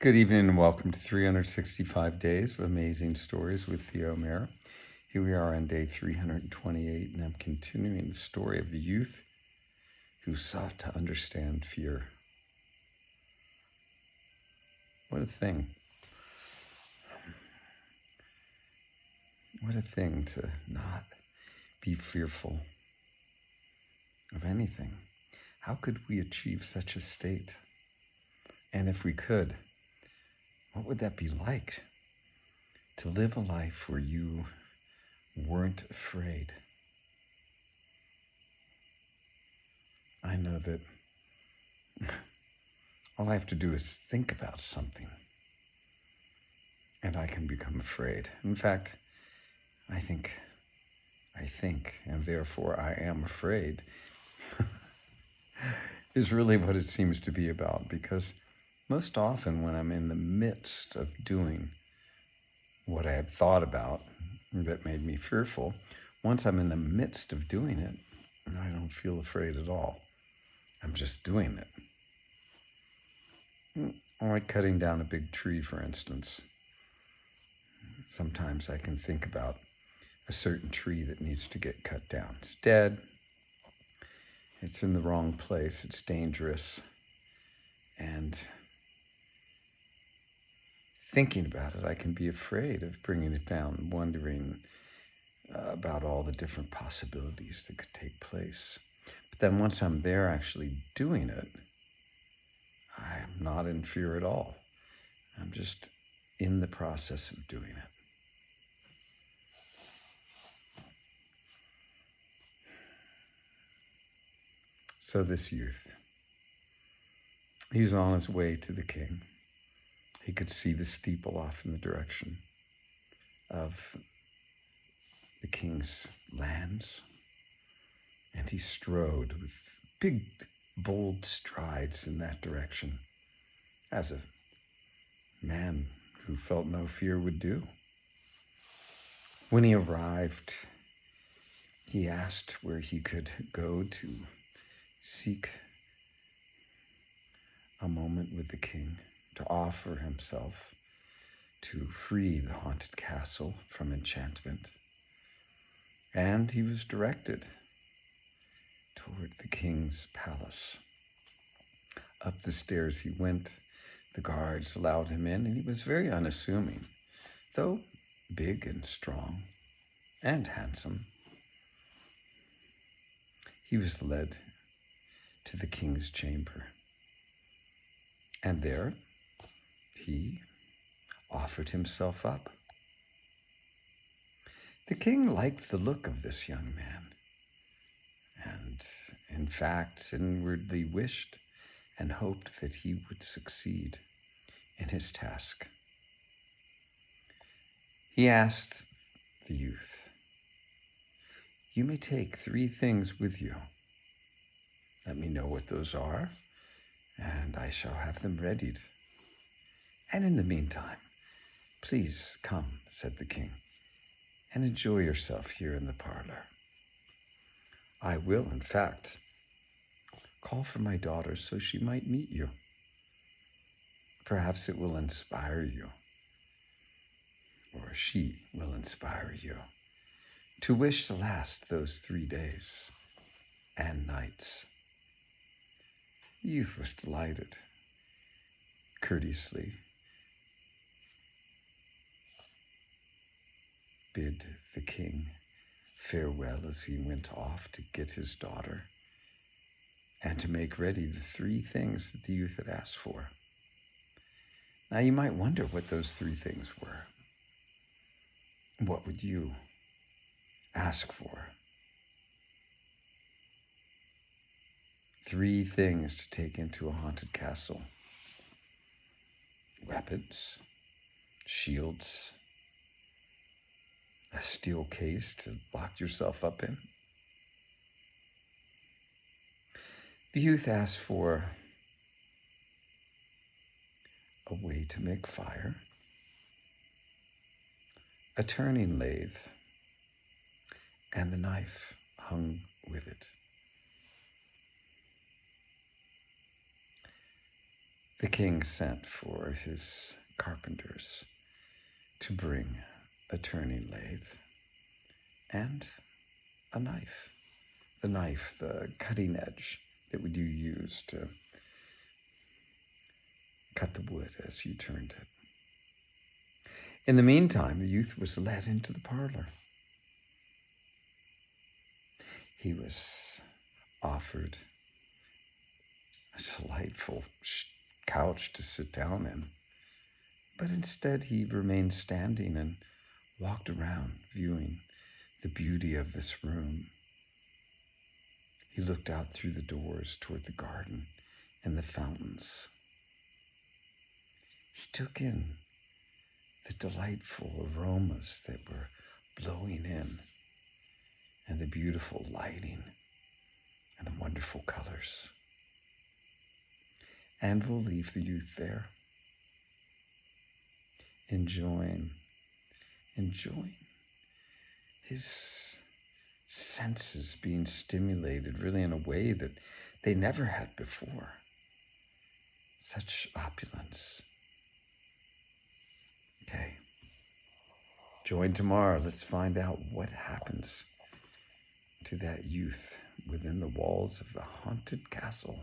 Good evening and welcome to 365 Days of Amazing Stories with Theo Mera. Here we are on day 328, and I'm continuing the story of the youth who sought to understand fear. What a thing. What a thing to not be fearful of anything. How could we achieve such a state? And if we could, what would that be like? To live a life where you weren't afraid. I know that all I have to do is think about something and I can become afraid. In fact, I think, and therefore I am afraid, is really what it seems to be about, because most often when I'm in the midst of doing what I had thought about that made me fearful, once I'm in the midst of doing it, I don't feel afraid at all. I'm just doing it. Like cutting down a big tree, for instance. Sometimes I can think about a certain tree that needs to get cut down. It's dead. It's in the wrong place. It's dangerous. And thinking about it, I can be afraid of bringing it down, wondering about all the different possibilities that could take place. But then once I'm there actually doing it, I'm not in fear at all. I'm just in the process of doing it. So this youth, he was on his way to the king. He could see the steeple off in the direction of the king's lands. And he strode with big, bold strides in that direction, as a man who felt no fear would do. When he arrived, he asked where he could go to seek a moment with the king, to offer himself to free the haunted castle from enchantment. And he was directed toward the king's palace. Up the stairs he went. The guards allowed him in, and he was very unassuming, though big and strong and handsome. He was led to the king's chamber, and there he offered himself up. The king liked the look of this young man, and in fact inwardly wished and hoped that he would succeed in his task. He asked the youth, "You may take 3 things with you. Let me know what those are, and I shall have them readied. And in the meantime, please come," said the king, "and enjoy yourself here in the parlor. I will, in fact, call for my daughter so she might meet you. Perhaps it will inspire you, or she will inspire you, to wish to last those 3 days and nights." The youth was delighted. Courteously bid the king farewell as he went off to get his daughter and to make ready the 3 things that the youth had asked for. Now you might wonder what those 3 things were. What would you ask for? 3 things to take into a haunted castle: weapons, shields, a steel case to lock yourself up in. The youth asked for a way to make fire, a turning lathe, and the knife hung with it. The king sent for his carpenters to bring a turning lathe and a knife. The knife, the cutting edge that you use to cut the wood as you turned it. In the meantime, the youth was led into the parlor. He was offered a delightful couch to sit down in, but instead he remained standing and walked around, viewing the beauty of this room. He looked out through the doors toward the garden and the fountains. He took in the delightful aromas that were blowing in, and the beautiful lighting, and the wonderful colors. And we'll leave the youth there, enjoying his senses being stimulated really in a way that they never had before. Such opulence. Okay. Join tomorrow. Let's find out what happens to that youth within the walls of the haunted castle.